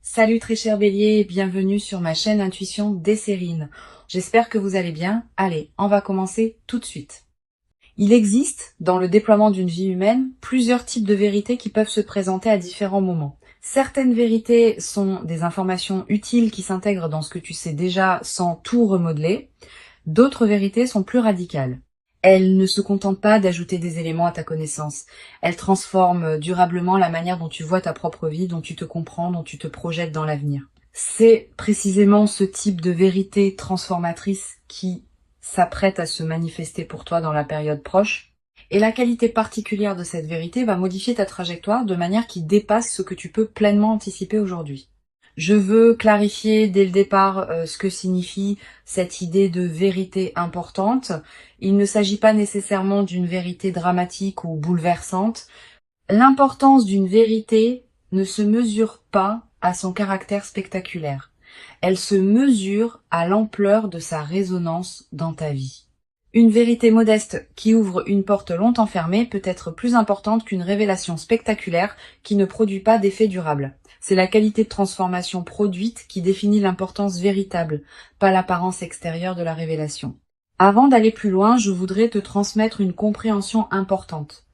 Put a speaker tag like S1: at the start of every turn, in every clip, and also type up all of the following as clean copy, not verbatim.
S1: Salut très cher Bélier et bienvenue sur ma chaîne Intuition Desserine. J'espère que vous allez bien. Allez, on va commencer tout de suite. Il existe, dans le déploiement d'une vie humaine, plusieurs types de vérités qui peuvent se présenter à différents moments. Certaines vérités sont des informations utiles qui s'intègrent dans ce que tu sais déjà sans tout remodeler. D'autres vérités sont plus radicales. Elles ne se contentent pas d'ajouter des éléments à ta connaissance. Elles transforment durablement la manière dont tu vois ta propre vie, dont tu te comprends, dont tu te projettes dans l'avenir. C'est précisément ce type de vérité transformatrice qui s'apprête à se manifester pour toi dans la période proche. Et la qualité particulière de cette vérité va modifier ta trajectoire de manière qui dépasse ce que tu peux pleinement anticiper aujourd'hui. Je veux clarifier dès le départ ce que signifie cette idée de vérité importante. Il ne s'agit pas nécessairement d'une vérité dramatique ou bouleversante. L'importance d'une vérité ne se mesure pas à son caractère spectaculaire. Elle se mesure à l'ampleur de sa résonance dans ta vie. Une vérité modeste qui ouvre une porte longtemps fermée peut être plus importante qu'une révélation spectaculaire qui ne produit pas d'effet durable. C'est la qualité de transformation produite qui définit l'importance véritable, pas l'apparence extérieure de la révélation. Avant d'aller plus loin, je voudrais te transmettre une compréhension importante.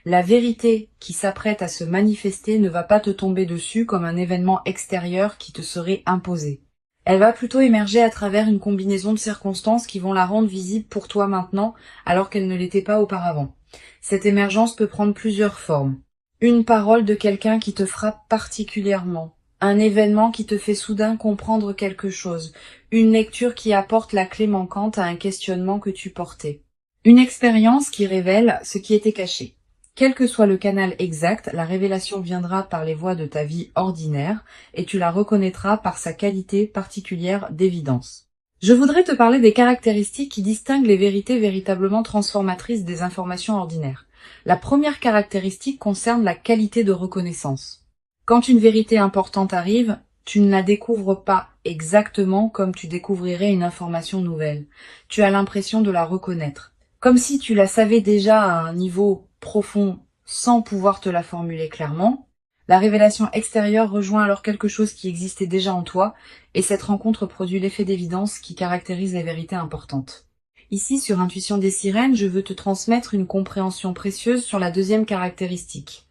S1: La vérité qui s'apprête à se manifester ne va pas te tomber dessus comme un événement extérieur qui te serait imposé. Elle va plutôt émerger à travers une combinaison de circonstances qui vont la rendre visible pour toi maintenant, alors qu'elle ne l'était pas auparavant. Cette émergence peut prendre plusieurs formes. Une parole de quelqu'un qui te frappe particulièrement. Un événement qui te fait soudain comprendre quelque chose. Une lecture qui apporte la clé manquante à un questionnement que tu portais. Une expérience qui révèle ce qui était caché. Quel que soit le canal exact, la révélation viendra par les voies de ta vie ordinaire et tu la reconnaîtras par sa qualité particulière d'évidence. Je voudrais te parler des caractéristiques qui distinguent les vérités véritablement transformatrices des informations ordinaires. La première caractéristique concerne la qualité de reconnaissance. Quand une vérité importante arrive, tu ne la découvres pas exactement comme tu découvrirais une information nouvelle. Tu as l'impression de la reconnaître, comme si tu la savais déjà à un niveau profond sans pouvoir te la formuler clairement. La révélation extérieure rejoint alors quelque chose qui existait déjà en toi, et cette rencontre produit l'effet d'évidence qui caractérise les vérités importantes. Ici, sur Intuition des Sirènes, je veux te transmettre une compréhension précieuse sur la deuxième caractéristique.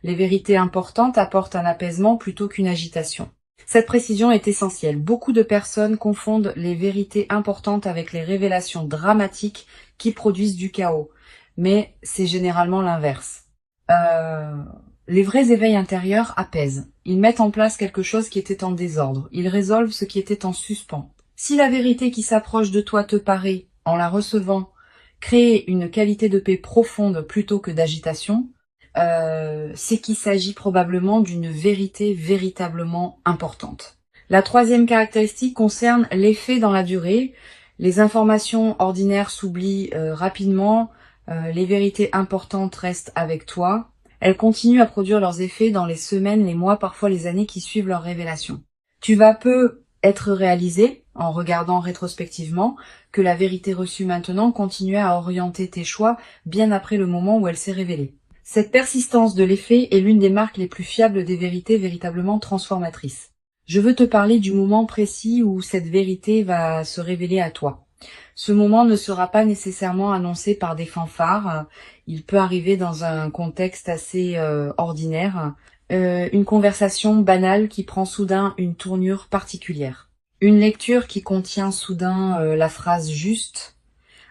S1: Les vérités importantes apportent un apaisement plutôt qu'une agitation. Cette précision est essentielle. Beaucoup de personnes confondent les vérités importantes avec les révélations dramatiques qui produisent du chaos. Mais c'est généralement l'inverse. Les vrais éveils intérieurs apaisent. Ils mettent en place quelque chose qui était en désordre. Ils résolvent ce qui était en suspens. Si la vérité qui s'approche de toi te paraît, en la recevant, créer une qualité de paix profonde plutôt que d'agitation, c'est qu'il s'agit probablement d'une vérité véritablement importante. La troisième caractéristique concerne l'effet dans la durée. Les informations ordinaires s'oublient rapidement, les vérités importantes restent avec toi. Elles continuent à produire leurs effets dans les semaines, les mois, parfois les années qui suivent leur révélation. Tu vas peu être réalisé, en regardant rétrospectivement, que la vérité reçue maintenant continuait à orienter tes choix bien après le moment où elle s'est révélée. Cette persistance de l'effet est l'une des marques les plus fiables des vérités véritablement transformatrices. Je veux te parler du moment précis où cette vérité va se révéler à toi. Ce moment ne sera pas nécessairement annoncé par des fanfares, il peut arriver dans un contexte assez ordinaire, une conversation banale qui prend soudain une tournure particulière, une lecture qui contient soudain la phrase juste,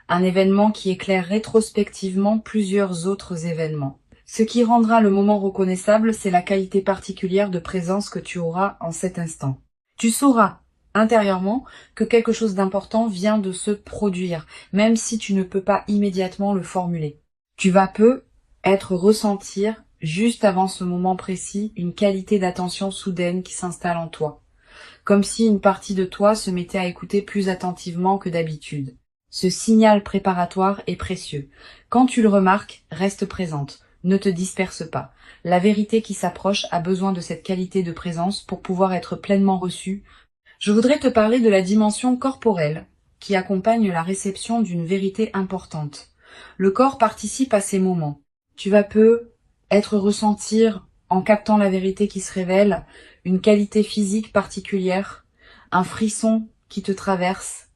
S1: un événement qui éclaire rétrospectivement plusieurs autres événements. Ce qui rendra le moment reconnaissable, c'est la qualité particulière de présence que tu auras en cet instant. Tu sauras intérieurement que quelque chose d'important vient de se produire, même si tu ne peux pas immédiatement le formuler. Tu vas ressentir, juste avant ce moment précis, une qualité d'attention soudaine qui s'installe en toi, comme si une partie de toi se mettait à écouter plus attentivement que d'habitude. Ce signal préparatoire est précieux. Quand tu le remarques, reste présente. Ne te disperse pas. La vérité qui s'approche a besoin de cette qualité de présence pour pouvoir être pleinement reçue. Je voudrais te parler de la dimension corporelle qui accompagne la réception d'une vérité importante. Le corps participe à ces moments. Tu vas peu ressentir en captant la vérité qui se révèle, une qualité physique particulière, un frisson qui te traverse,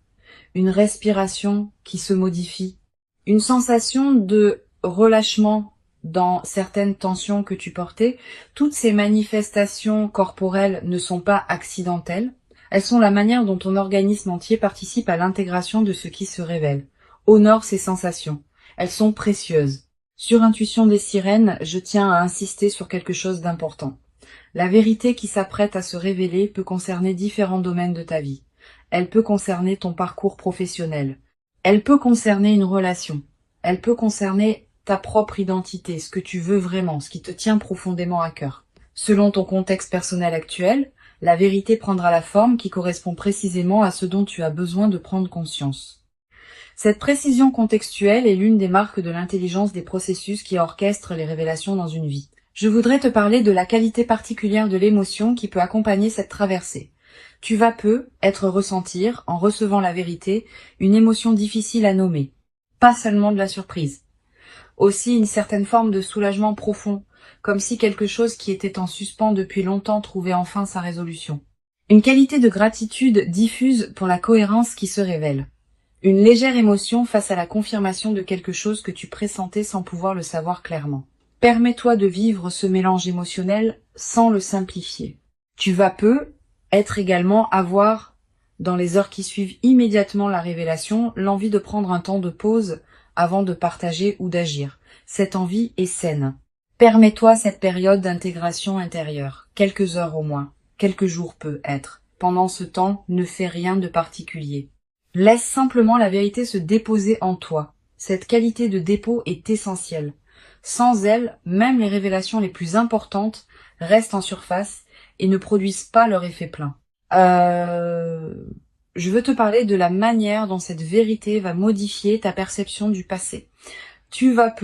S1: une respiration qui se modifie, une sensation de relâchement dans certaines tensions que tu portais. Toutes ces manifestations corporelles ne sont pas accidentelles. Elles sont la manière dont ton organisme entier participe à l'intégration de ce qui se révèle. Honore ces sensations. Elles sont précieuses. Sur Intuition des sirènes, je tiens à insister sur quelque chose d'important. La vérité qui s'apprête à se révéler peut concerner différents domaines de ta vie. Elle peut concerner ton parcours professionnel. Elle peut concerner une relation. Elle peut concerner ta propre identité, ce que tu veux vraiment, ce qui te tient profondément à cœur. Selon ton contexte personnel actuel, la vérité prendra la forme qui correspond précisément à ce dont tu as besoin de prendre conscience. Cette précision contextuelle est l'une des marques de l'intelligence des processus qui orchestrent les révélations dans une vie. Je voudrais te parler de la qualité particulière de l'émotion qui peut accompagner cette traversée. Tu vas ressentir, en recevant la vérité, une émotion difficile à nommer. Pas seulement de la surprise. Aussi une certaine forme de soulagement profond, comme si quelque chose qui était en suspens depuis longtemps trouvait enfin sa résolution. Une qualité de gratitude diffuse pour la cohérence qui se révèle. Une légère émotion face à la confirmation de quelque chose que tu pressentais sans pouvoir le savoir clairement. Permets-toi de vivre ce mélange émotionnel sans le simplifier. Tu vas avoir, dans les heures qui suivent immédiatement la révélation, l'envie de prendre un temps de pause avant de partager ou d'agir. Cette envie est saine. Permets-toi cette période d'intégration intérieure, quelques heures au moins, quelques jours peut-être. Pendant ce temps, ne fais rien de particulier. Laisse simplement la vérité se déposer en toi. Cette qualité de dépôt est essentielle. Sans elle, même les révélations les plus importantes restent en surface et ne produisent pas leur effet plein. Je veux te parler de la manière dont cette vérité va modifier ta perception du passé. Tu vas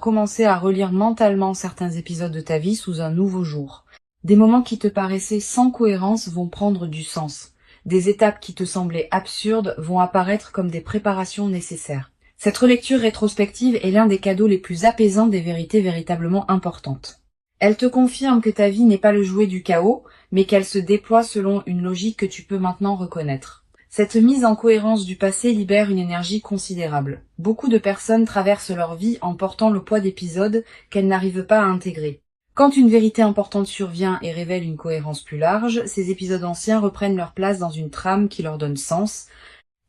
S1: commencer à relire mentalement certains épisodes de ta vie sous un nouveau jour. Des moments qui te paraissaient sans cohérence vont prendre du sens. Des étapes qui te semblaient absurdes vont apparaître comme des préparations nécessaires. Cette relecture rétrospective est l'un des cadeaux les plus apaisants des vérités véritablement importantes. Elle te confirme que ta vie n'est pas le jouet du chaos, mais qu'elle se déploie selon une logique que tu peux maintenant reconnaître. Cette mise en cohérence du passé libère une énergie considérable. Beaucoup de personnes traversent leur vie en portant le poids d'épisodes qu'elles n'arrivent pas à intégrer. Quand une vérité importante survient et révèle une cohérence plus large, ces épisodes anciens reprennent leur place dans une trame qui leur donne sens,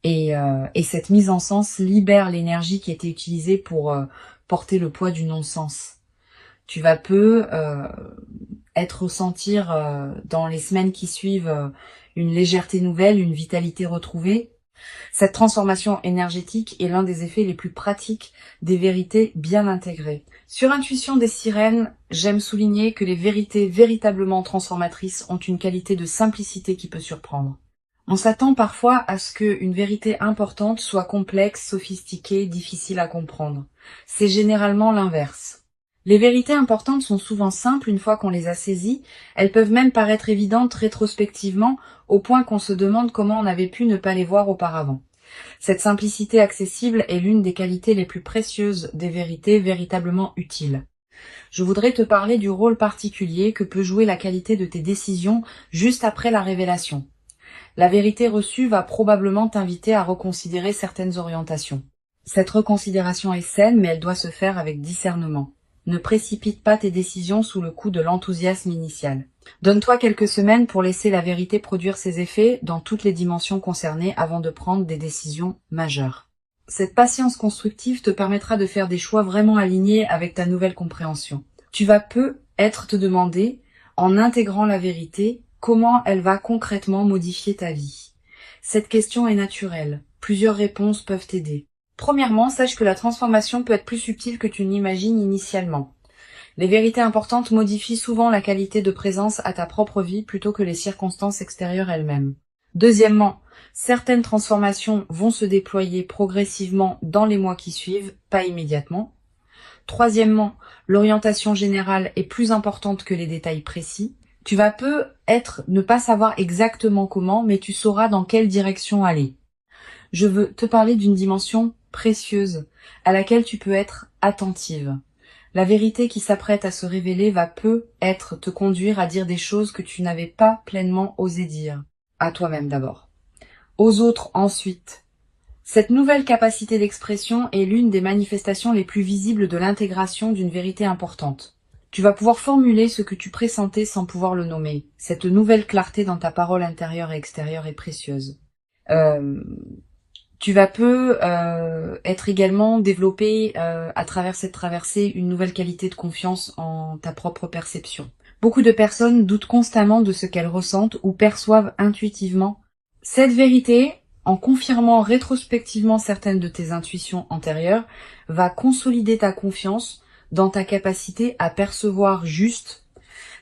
S1: et cette mise en sens libère l'énergie qui était utilisée pour porter le poids du non-sens. Tu vas ressentir dans les semaines qui suivent une légèreté nouvelle, une vitalité retrouvée. Cette transformation énergétique est l'un des effets les plus pratiques des vérités bien intégrées. Sur Intuition des sirènes, j'aime souligner que les vérités véritablement transformatrices ont une qualité de simplicité qui peut surprendre. On s'attend parfois à ce qu'une vérité importante soit complexe, sophistiquée, difficile à comprendre. C'est généralement l'inverse. Les vérités importantes sont souvent simples une fois qu'on les a saisies, elles peuvent même paraître évidentes rétrospectivement, au point qu'on se demande comment on avait pu ne pas les voir auparavant. Cette simplicité accessible est l'une des qualités les plus précieuses des vérités véritablement utiles. Je voudrais te parler du rôle particulier que peut jouer la qualité de tes décisions juste après la révélation. La vérité reçue va probablement t'inviter à reconsidérer certaines orientations. Cette reconsidération est saine, mais elle doit se faire avec discernement. Ne précipite pas tes décisions sous le coup de l'enthousiasme initial. Donne-toi quelques semaines pour laisser la vérité produire ses effets dans toutes les dimensions concernées avant de prendre des décisions majeures. Cette patience constructive te permettra de faire des choix vraiment alignés avec ta nouvelle compréhension. Tu vas te demander, en intégrant la vérité, comment elle va concrètement modifier ta vie. Cette question est naturelle. Plusieurs réponses peuvent t'aider. Premièrement, sache que la transformation peut être plus subtile que tu n'imagines initialement. Les vérités importantes modifient souvent la qualité de présence à ta propre vie plutôt que les circonstances extérieures elles-mêmes. Deuxièmement, certaines transformations vont se déployer progressivement dans les mois qui suivent, pas immédiatement. Troisièmement, l'orientation générale est plus importante que les détails précis. Tu vas ne pas savoir exactement comment, mais tu sauras dans quelle direction aller. Je veux te parler d'une dimension précieuse à laquelle tu peux être attentive. La vérité qui s'apprête à se révéler va peut-être te conduire à dire des choses que tu n'avais pas pleinement osé dire. À toi-même d'abord. Aux autres ensuite. Cette nouvelle capacité d'expression est l'une des manifestations les plus visibles de l'intégration d'une vérité importante. Tu vas pouvoir formuler ce que tu pressentais sans pouvoir le nommer. Cette nouvelle clarté dans ta parole intérieure et extérieure est précieuse. Tu vas être également développé à travers cette traversée une nouvelle qualité de confiance en ta propre perception. Beaucoup de personnes doutent constamment de ce qu'elles ressentent ou perçoivent intuitivement. Cette vérité, en confirmant rétrospectivement certaines de tes intuitions antérieures, va consolider ta confiance dans ta capacité à percevoir juste.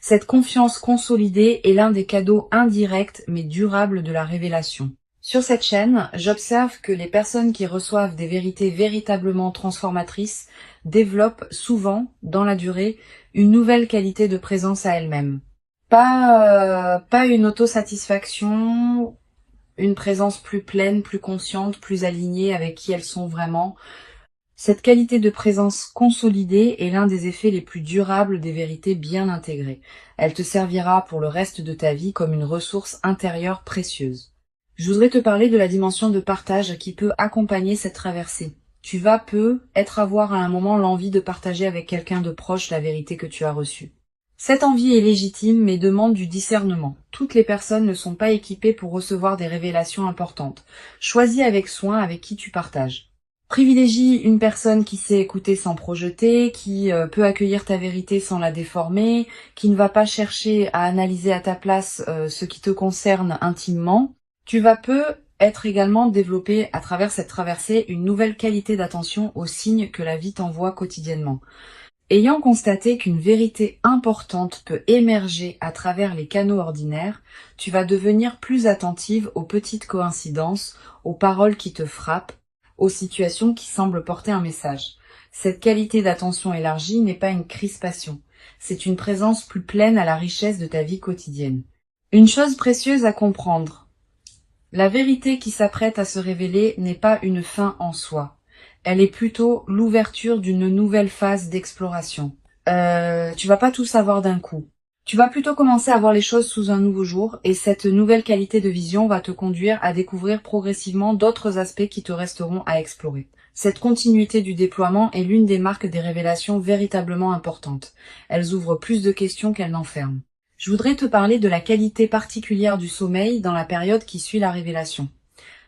S1: Cette confiance consolidée est l'un des cadeaux indirects mais durables de la révélation. Sur cette chaîne, j'observe que les personnes qui reçoivent des vérités véritablement transformatrices développent souvent, dans la durée, une nouvelle qualité de présence à elles-mêmes. Pas une autosatisfaction, une présence plus pleine, plus consciente, plus alignée avec qui elles sont vraiment. Cette qualité de présence consolidée est l'un des effets les plus durables des vérités bien intégrées. Elle te servira pour le reste de ta vie comme une ressource intérieure précieuse. Je voudrais te parler de la dimension de partage qui peut accompagner cette traversée. Tu vas peut-être avoir à un moment l'envie de partager avec quelqu'un de proche la vérité que tu as reçue. Cette envie est légitime mais demande du discernement. Toutes les personnes ne sont pas équipées pour recevoir des révélations importantes. Choisis avec soin avec qui tu partages. Privilégie une personne qui sait écouter sans projeter, qui peut accueillir ta vérité sans la déformer, qui ne va pas chercher à analyser à ta place ce qui te concerne intimement. Tu vas peut-être également développer à travers cette traversée une nouvelle qualité d'attention aux signes que la vie t'envoie quotidiennement. Ayant constaté qu'une vérité importante peut émerger à travers les canaux ordinaires, tu vas devenir plus attentive aux petites coïncidences, aux paroles qui te frappent, aux situations qui semblent porter un message. Cette qualité d'attention élargie n'est pas une crispation, c'est une présence plus pleine à la richesse de ta vie quotidienne. Une chose précieuse à comprendre. La vérité qui s'apprête à se révéler n'est pas une fin en soi. Elle est plutôt l'ouverture d'une nouvelle phase d'exploration. Tu vas pas tout savoir d'un coup. Tu vas plutôt commencer à voir les choses sous un nouveau jour et cette nouvelle qualité de vision va te conduire à découvrir progressivement d'autres aspects qui te resteront à explorer. Cette continuité du déploiement est l'une des marques des révélations véritablement importantes. Elles ouvrent plus de questions qu'elles n'enferment. Je voudrais te parler de la qualité particulière du sommeil dans la période qui suit la révélation.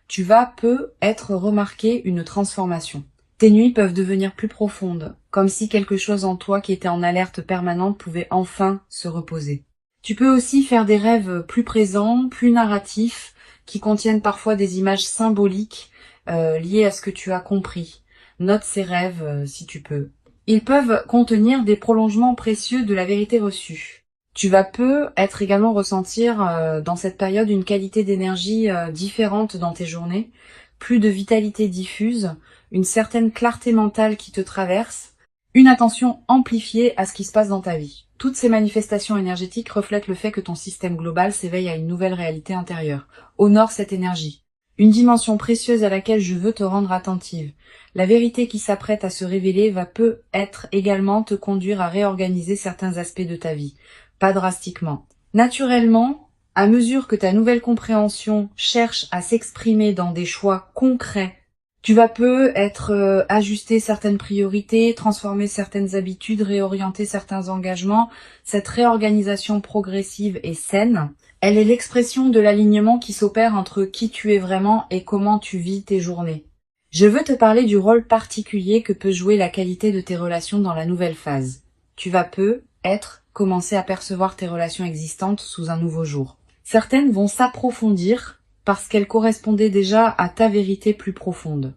S1: Tu vas peut-être remarquer une transformation. Tes nuits peuvent devenir plus profondes, comme si quelque chose en toi qui était en alerte permanente pouvait enfin se reposer. Tu peux aussi faire des rêves plus présents, plus narratifs, qui contiennent parfois des images symboliques liées à ce que tu as compris. Note ces rêves si tu peux. Ils peuvent contenir des prolongements précieux de la vérité reçue. Tu vas peut-être également ressentir dans cette période une qualité d'énergie différente dans tes journées, plus de vitalité diffuse, une certaine clarté mentale qui te traverse, une attention amplifiée à ce qui se passe dans ta vie. Toutes ces manifestations énergétiques reflètent le fait que ton système global s'éveille à une nouvelle réalité intérieure. Honore cette énergie. Une dimension précieuse à laquelle je veux te rendre attentive. La vérité qui s'apprête à se révéler va peut-être également te conduire à réorganiser certains aspects de ta vie. Pas drastiquement. Naturellement, à mesure que ta nouvelle compréhension cherche à s'exprimer dans des choix concrets, tu vas peut-être ajuster certaines priorités, transformer certaines habitudes, réorienter certains engagements. Cette réorganisation progressive et saine, elle est l'expression de l'alignement qui s'opère entre qui tu es vraiment et comment tu vis tes journées. Je veux te parler du rôle particulier que peut jouer la qualité de tes relations dans la nouvelle phase. Tu vas peut-être commencer à percevoir tes relations existantes sous un nouveau jour. Certaines vont s'approfondir parce qu'elles correspondaient déjà à ta vérité plus profonde.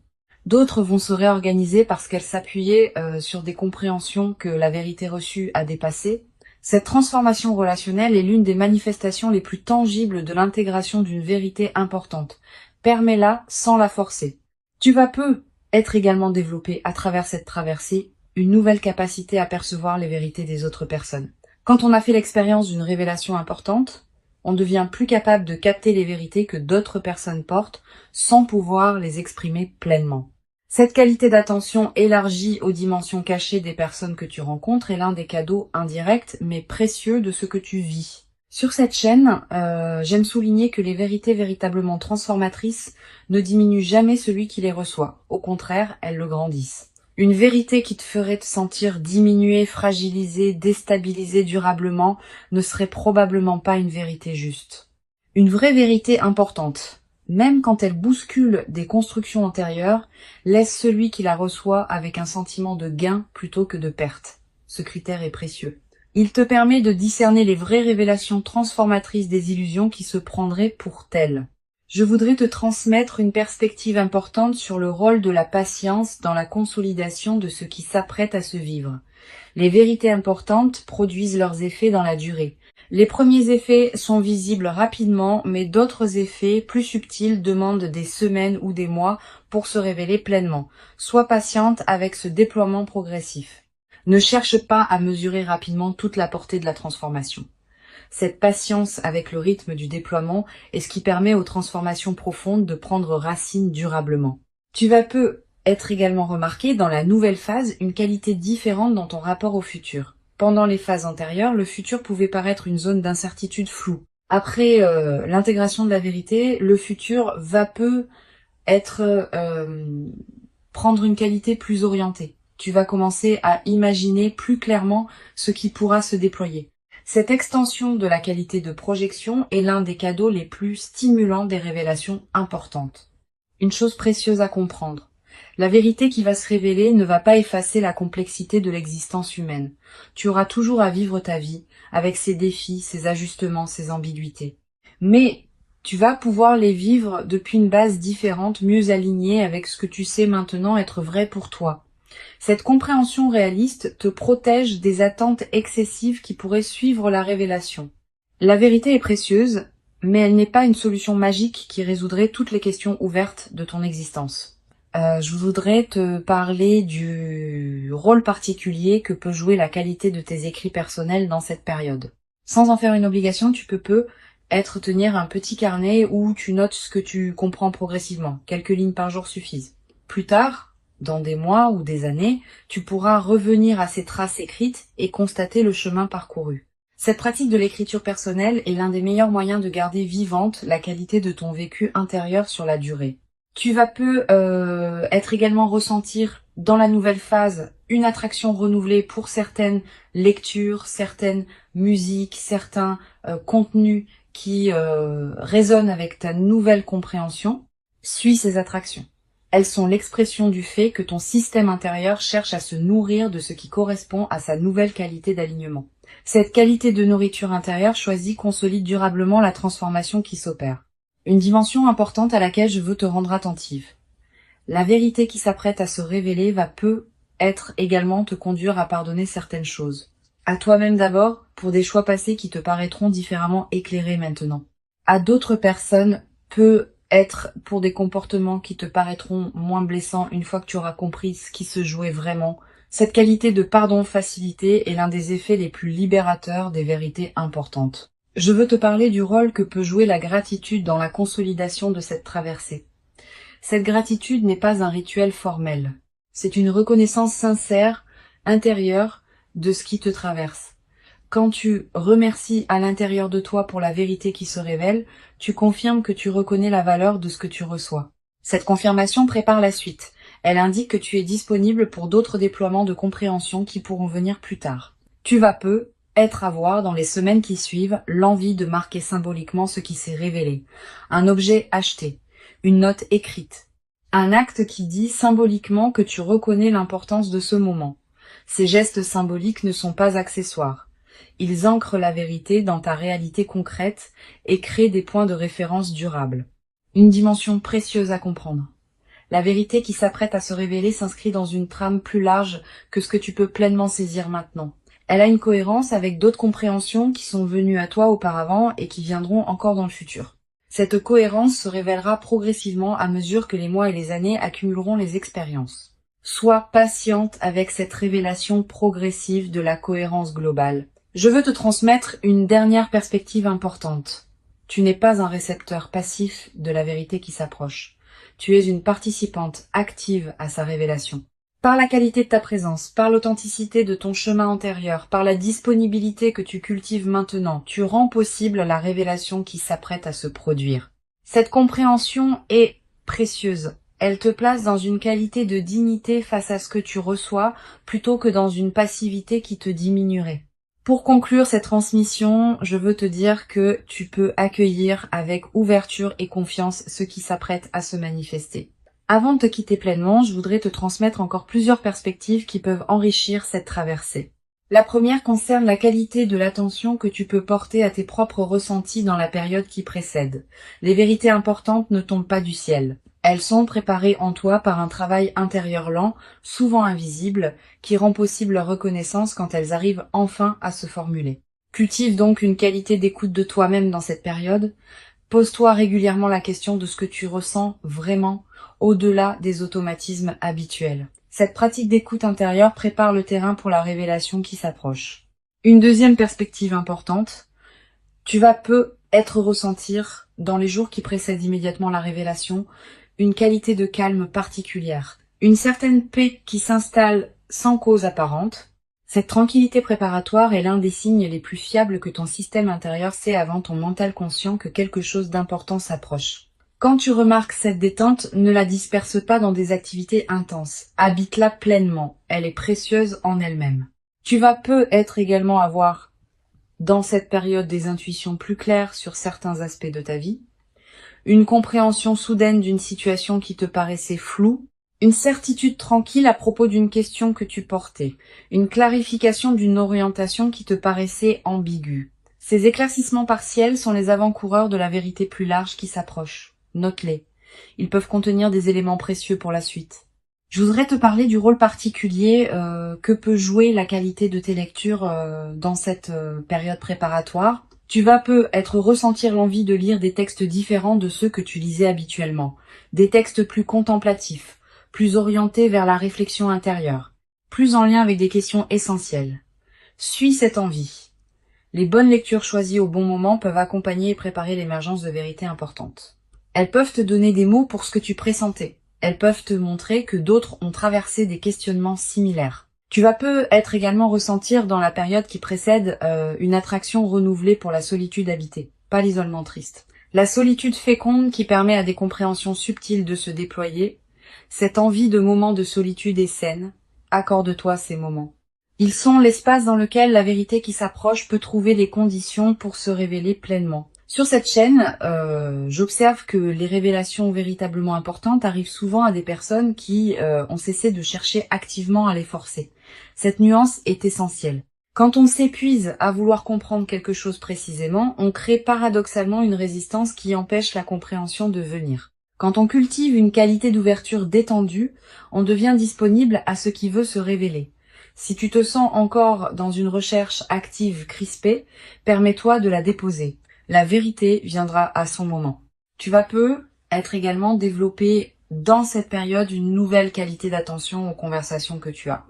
S1: D'autres vont se réorganiser parce qu'elles s'appuyaient sur des compréhensions que la vérité reçue a dépassées. Cette transformation relationnelle est l'une des manifestations les plus tangibles de l'intégration d'une vérité importante. Permets-la sans la forcer. Tu vas peut-être également développer à travers cette traversée une nouvelle capacité à percevoir les vérités des autres personnes. Quand on a fait l'expérience d'une révélation importante, on devient plus capable de capter les vérités que d'autres personnes portent sans pouvoir les exprimer pleinement. Cette qualité d'attention élargie aux dimensions cachées des personnes que tu rencontres est l'un des cadeaux indirects mais précieux de ce que tu vis. Sur cette chaîne, j'aime souligner que les vérités véritablement transformatrices ne diminuent jamais celui qui les reçoit. Au contraire, elles le grandissent. Une vérité qui te ferait te sentir diminué, fragilisé, déstabilisé durablement ne serait probablement pas une vérité juste. Une vraie vérité importante, même quand elle bouscule des constructions antérieures, laisse celui qui la reçoit avec un sentiment de gain plutôt que de perte. Ce critère est précieux. Il te permet de discerner les vraies révélations transformatrices des illusions qui se prendraient pour telles. Je voudrais te transmettre une perspective importante sur le rôle de la patience dans la consolidation de ce qui s'apprête à se vivre. Les vérités importantes produisent leurs effets dans la durée. Les premiers effets sont visibles rapidement, mais d'autres effets plus subtils demandent des semaines ou des mois pour se révéler pleinement. Sois patiente avec ce déploiement progressif. Ne cherche pas à mesurer rapidement toute la portée de la transformation. Cette patience avec le rythme du déploiement est ce qui permet aux transformations profondes de prendre racine durablement. Tu vas peu être également remarqué dans la nouvelle phase une qualité différente dans ton rapport au futur. Pendant les phases antérieures, le futur pouvait paraître une zone d'incertitude floue. Après l'intégration de la vérité, le futur va peu être prendre une qualité plus orientée. Tu vas commencer à imaginer plus clairement ce qui pourra se déployer. Cette extension de la qualité de projection est l'un des cadeaux les plus stimulants des révélations importantes. Une chose précieuse à comprendre. La vérité qui va se révéler ne va pas effacer la complexité de l'existence humaine. Tu auras toujours à vivre ta vie, avec ses défis, ses ajustements, ses ambiguïtés. Mais tu vas pouvoir les vivre depuis une base différente, mieux alignée avec ce que tu sais maintenant être vrai pour toi. Cette compréhension réaliste te protège des attentes excessives qui pourraient suivre la révélation. La vérité est précieuse, mais elle n'est pas une solution magique qui résoudrait toutes les questions ouvertes de ton existence. Je voudrais te parler du rôle particulier que peut jouer la qualité de tes écrits personnels dans cette période. Sans en faire une obligation, tu peux tenir un petit carnet où tu notes ce que tu comprends progressivement. Quelques lignes par jour suffisent. Plus tard, dans des mois ou des années, tu pourras revenir à ces traces écrites et constater le chemin parcouru. Cette pratique de l'écriture personnelle est l'un des meilleurs moyens de garder vivante la qualité de ton vécu intérieur sur la durée. Tu vas peu être également ressentir dans la nouvelle phase une attraction renouvelée pour certaines lectures, certaines musiques, certains contenus qui résonnent avec ta nouvelle compréhension. Suis ces attractions. Elles sont l'expression du fait que ton système intérieur cherche à se nourrir de ce qui correspond à sa nouvelle qualité d'alignement. Cette qualité de nourriture intérieure choisie consolide durablement la transformation qui s'opère. Une dimension importante à laquelle je veux te rendre attentive. La vérité qui s'apprête à se révéler va peu être également te conduire à pardonner certaines choses. À toi-même d'abord, pour des choix passés qui te paraîtront différemment éclairés maintenant. À d'autres personnes, peut être pour des comportements qui te paraîtront moins blessants une fois que tu auras compris ce qui se jouait vraiment. Cette qualité de pardon facilité est l'un des effets les plus libérateurs des vérités importantes. Je veux te parler du rôle que peut jouer la gratitude dans la consolidation de cette traversée. Cette gratitude n'est pas un rituel formel. C'est une reconnaissance sincère, intérieure, de ce qui te traverse. Quand tu remercies à l'intérieur de toi pour la vérité qui se révèle, tu confirmes que tu reconnais la valeur de ce que tu reçois. Cette confirmation prépare la suite. Elle indique que tu es disponible pour d'autres déploiements de compréhension qui pourront venir plus tard. Tu vas peu être à voir dans les semaines qui suivent l'envie de marquer symboliquement ce qui s'est révélé. Un objet acheté, une note écrite, un acte qui dit symboliquement que tu reconnais l'importance de ce moment. Ces gestes symboliques ne sont pas accessoires. Ils ancrent la vérité dans ta réalité concrète et créent des points de référence durables. Une dimension précieuse à comprendre. La vérité qui s'apprête à se révéler s'inscrit dans une trame plus large que ce que tu peux pleinement saisir maintenant. Elle a une cohérence avec d'autres compréhensions qui sont venues à toi auparavant et qui viendront encore dans le futur. Cette cohérence se révélera progressivement à mesure que les mois et les années accumuleront les expériences. Sois patiente avec cette révélation progressive de la cohérence globale. Je veux te transmettre une dernière perspective importante. Tu n'es pas un récepteur passif de la vérité qui s'approche. Tu es une participante active à sa révélation. Par la qualité de ta présence, par l'authenticité de ton chemin antérieur, par la disponibilité que tu cultives maintenant, tu rends possible la révélation qui s'apprête à se produire. Cette compréhension est précieuse. Elle te place dans une qualité de dignité face à ce que tu reçois, plutôt que dans une passivité qui te diminuerait. Pour conclure cette transmission, je veux te dire que tu peux accueillir avec ouverture et confiance ce qui s'apprête à se manifester. Avant de te quitter pleinement, je voudrais te transmettre encore plusieurs perspectives qui peuvent enrichir cette traversée. La première concerne la qualité de l'attention que tu peux porter à tes propres ressentis dans la période qui précède. Les vérités importantes ne tombent pas du ciel. Elles sont préparées en toi par un travail intérieur lent, souvent invisible, qui rend possible leur reconnaissance quand elles arrivent enfin à se formuler. Cultive donc une qualité d'écoute de toi-même dans cette période. Pose-toi régulièrement la question de ce que tu ressens vraiment, au-delà des automatismes habituels. Cette pratique d'écoute intérieure prépare le terrain pour la révélation qui s'approche. Une deuxième perspective importante, tu vas peut-être ressentir, dans les jours qui précèdent immédiatement la révélation, une qualité de calme particulière, une certaine paix qui s'installe sans cause apparente. Cette tranquillité préparatoire est l'un des signes les plus fiables que ton système intérieur sait avant ton mental conscient que quelque chose d'important s'approche. Quand tu remarques cette détente, ne la disperse pas dans des activités intenses. Habite-la pleinement. Elle est précieuse en elle-même. Tu vas peut-être également avoir, dans cette période, des intuitions plus claires sur certains aspects de ta vie, une compréhension soudaine d'une situation qui te paraissait floue, une certitude tranquille à propos d'une question que tu portais, une clarification d'une orientation qui te paraissait ambiguë. Ces éclaircissements partiels sont les avant-coureurs de la vérité plus large qui s'approche. Note-les. Ils peuvent contenir des éléments précieux pour la suite. Je voudrais te parler du rôle particulier que peut jouer la qualité de tes lectures dans cette période préparatoire. Tu vas peut-être ressentir l'envie de lire des textes différents de ceux que tu lisais habituellement. Des textes plus contemplatifs, plus orientés vers la réflexion intérieure, plus en lien avec des questions essentielles. Suis cette envie. Les bonnes lectures choisies au bon moment peuvent accompagner et préparer l'émergence de vérités importantes. Elles peuvent te donner des mots pour ce que tu pressentais. Elles peuvent te montrer que d'autres ont traversé des questionnements similaires. Tu vas peut-être également ressentir dans la période qui précède une attraction renouvelée pour la solitude habitée, pas l'isolement triste. La solitude féconde qui permet à des compréhensions subtiles de se déployer. Cette envie de moments de solitude est saine. Accorde-toi ces moments. Ils sont l'espace dans lequel la vérité qui s'approche peut trouver les conditions pour se révéler pleinement. Sur cette chaîne, j'observe que les révélations véritablement importantes arrivent souvent à des personnes qui ont cessé de chercher activement à les forcer. Cette nuance est essentielle. Quand on s'épuise à vouloir comprendre quelque chose précisément, on crée paradoxalement une résistance qui empêche la compréhension de venir. Quand on cultive une qualité d'ouverture détendue, on devient disponible à ce qui veut se révéler. Si tu te sens encore dans une recherche active crispée, permets-toi de la déposer. La vérité viendra à son moment. Tu vas peut-être également développer dans cette période une nouvelle qualité d'attention aux conversations que tu as.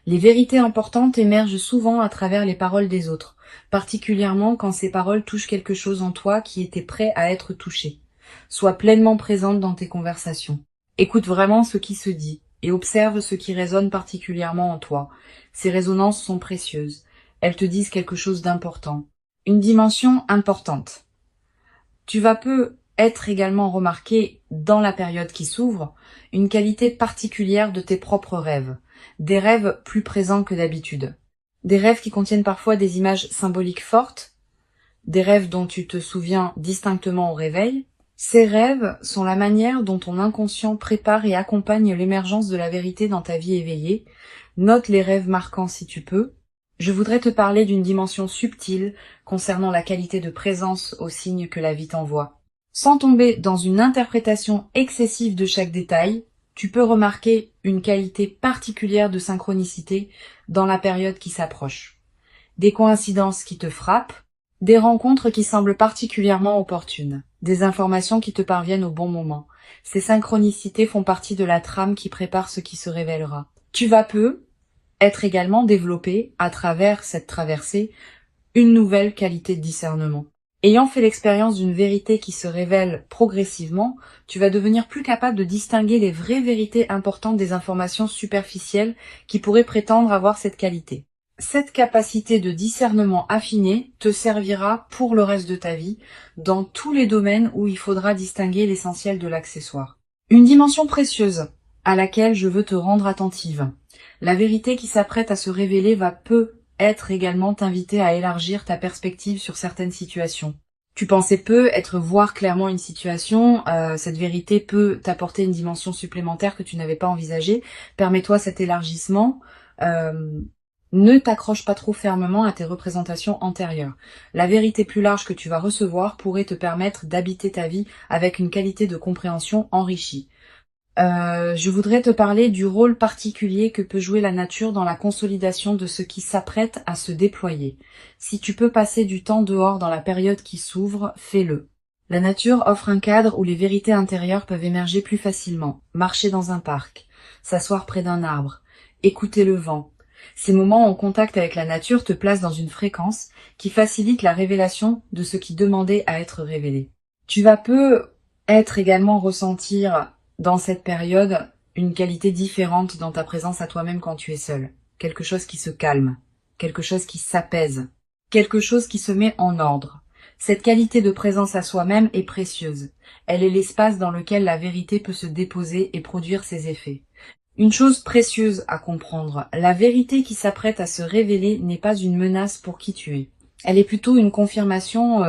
S1: Les vérités importantes émergent souvent à travers les paroles des autres, particulièrement quand ces paroles touchent quelque chose en toi qui était prêt à être touché. Sois pleinement présente dans tes conversations. Écoute vraiment ce qui se dit et observe ce qui résonne particulièrement en toi. Ces résonances sont précieuses. Elles te disent quelque chose d'important. Une dimension importante. Tu vas peut-être également remarquer, dans la période qui s'ouvre, une qualité particulière de tes propres rêves. Des rêves plus présents que d'habitude. Des rêves qui contiennent parfois des images symboliques fortes. Des rêves dont tu te souviens distinctement au réveil. Ces rêves sont la manière dont ton inconscient prépare et accompagne l'émergence de la vérité dans ta vie éveillée. Note les rêves marquants si tu peux. Je voudrais te parler d'une dimension subtile concernant la qualité de présence aux signes que la vie t'envoie. Sans tomber dans une interprétation excessive de chaque détail, tu peux remarquer une qualité particulière de synchronicité dans la période qui s'approche. Des coïncidences qui te frappent, des rencontres qui semblent particulièrement opportunes, des informations qui te parviennent au bon moment. Ces synchronicités font partie de la trame qui prépare ce qui se révélera. Tu vas être également développé, à travers cette traversée, une nouvelle qualité de discernement. Ayant fait l'expérience d'une vérité qui se révèle progressivement, tu vas devenir plus capable de distinguer les vraies vérités importantes des informations superficielles qui pourraient prétendre avoir cette qualité. Cette capacité de discernement affiné te servira pour le reste de ta vie, dans tous les domaines où il faudra distinguer l'essentiel de l'accessoire. Une dimension précieuse à laquelle je veux te rendre attentive. La vérité qui s'apprête à se révéler va peut-être également t'inviter à élargir ta perspective sur certaines situations. Tu pensais peut-être voir clairement une situation, cette vérité peut t'apporter une dimension supplémentaire que tu n'avais pas envisagée. Permets-toi cet élargissement. Ne t'accroche pas trop fermement à tes représentations antérieures. La vérité plus large que tu vas recevoir pourrait te permettre d'habiter ta vie avec une qualité de compréhension enrichie. Je voudrais te parler du rôle particulier que peut jouer la nature dans la consolidation de ce qui s'apprête à se déployer. Si tu peux passer du temps dehors dans la période qui s'ouvre, fais-le. La nature offre un cadre où les vérités intérieures peuvent émerger plus facilement. Marcher dans un parc, s'asseoir près d'un arbre, écouter le vent. Ces moments en contact avec la nature te placent dans une fréquence qui facilite la révélation de ce qui demandait à être révélé. Tu vas peut-être également ressentir dans cette période une qualité différente dans ta présence à toi-même quand tu es seul. Quelque chose qui se calme, quelque chose qui s'apaise, quelque chose qui se met en ordre. Cette qualité de présence à soi-même est précieuse. Elle est l'espace dans lequel la vérité peut se déposer et produire ses effets. Une chose précieuse à comprendre, la vérité qui s'apprête à se révéler n'est pas une menace pour qui tu es. Elle est plutôt une confirmation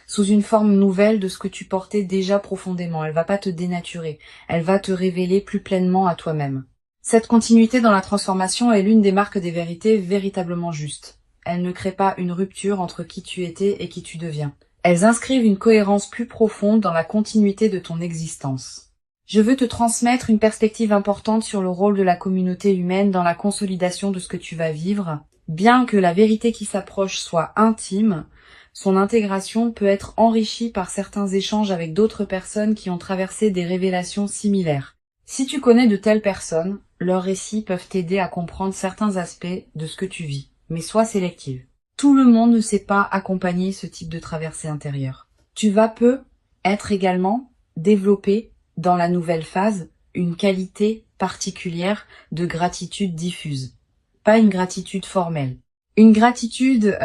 S1: sous une forme nouvelle de ce que tu portais déjà profondément. Elle va pas te dénaturer, elle va te révéler plus pleinement à toi-même. Cette continuité dans la transformation est l'une des marques des vérités véritablement justes. Elles ne créent pas une rupture entre qui tu étais et qui tu deviens. Elles inscrivent une cohérence plus profonde dans la continuité de ton existence. Je veux te transmettre une perspective importante sur le rôle de la communauté humaine dans la consolidation de ce que tu vas vivre. Bien que la vérité qui s'approche soit intime, son intégration peut être enrichie par certains échanges avec d'autres personnes qui ont traversé des révélations similaires. Si tu connais de telles personnes, leurs récits peuvent t'aider à comprendre certains aspects de ce que tu vis, mais sois sélective. Tout le monde ne sait pas accompagner ce type de traversée intérieure. Tu vas peut-être également développer dans la nouvelle phase une qualité particulière de gratitude diffuse. Pas une gratitude formelle. Une gratitude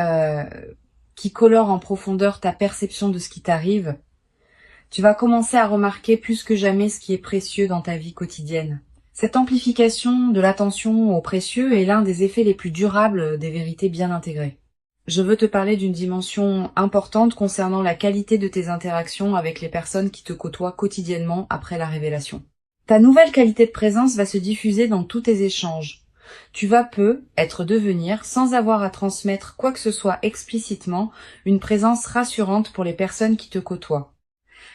S1: qui colore en profondeur ta perception de ce qui t'arrive. Tu vas commencer à remarquer plus que jamais ce qui est précieux dans ta vie quotidienne. Cette amplification de l'attention au précieux est l'un des effets les plus durables des vérités bien intégrées. Je veux te parler d'une dimension importante concernant la qualité de tes interactions avec les personnes qui te côtoient quotidiennement après la révélation. Ta nouvelle qualité de présence va se diffuser dans tous tes échanges. Tu vas peut-être devenir, sans avoir à transmettre quoi que ce soit explicitement, une présence rassurante pour les personnes qui te côtoient.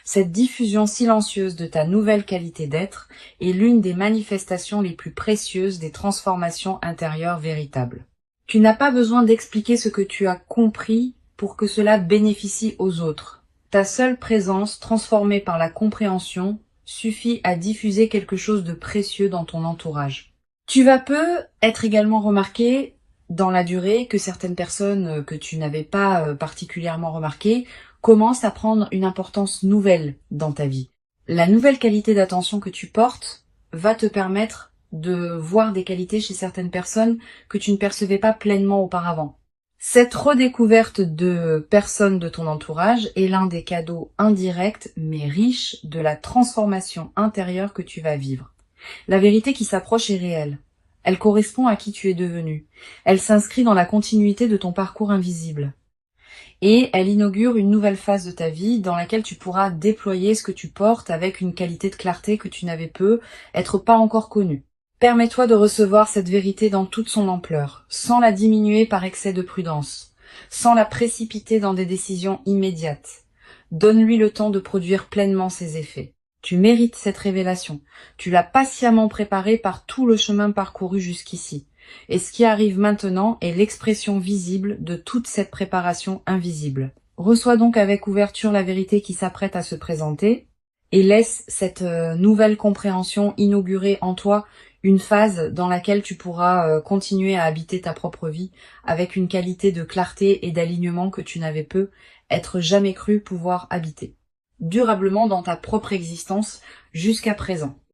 S1: Cette diffusion silencieuse de ta nouvelle qualité d'être est l'une des manifestations les plus précieuses des transformations intérieures véritables. Tu n'as pas besoin d'expliquer ce que tu as compris pour que cela bénéficie aux autres. Ta seule présence, transformée par la compréhension, suffit à diffuser quelque chose de précieux dans ton entourage. Tu vas peut-être également remarquer dans la durée que certaines personnes que tu n'avais pas particulièrement remarquées commencent à prendre une importance nouvelle dans ta vie. La nouvelle qualité d'attention que tu portes va te permettre de voir des qualités chez certaines personnes que tu ne percevais pas pleinement auparavant. Cette redécouverte de personnes de ton entourage est l'un des cadeaux indirects mais riches de la transformation intérieure que tu vas vivre. La vérité qui s'approche est réelle. Elle correspond à qui tu es devenu. Elle s'inscrit dans la continuité de ton parcours invisible. Et elle inaugure une nouvelle phase de ta vie dans laquelle tu pourras déployer ce que tu portes avec une qualité de clarté que tu n'avais peut-être pas encore connue. Permets-toi de recevoir cette vérité dans toute son ampleur, sans la diminuer par excès de prudence, sans la précipiter dans des décisions immédiates. Donne-lui le temps de produire pleinement ses effets. Tu mérites cette révélation. Tu l'as patiemment préparée par tout le chemin parcouru jusqu'ici. Et ce qui arrive maintenant est l'expression visible de toute cette préparation invisible. Reçois donc avec ouverture la vérité qui s'apprête à se présenter et laisse cette nouvelle compréhension inaugurer en toi une phase dans laquelle tu pourras continuer à habiter ta propre vie avec une qualité de clarté et d'alignement que tu n'avais être jamais cru pouvoir habiter durablement dans ta propre existence jusqu'à présent.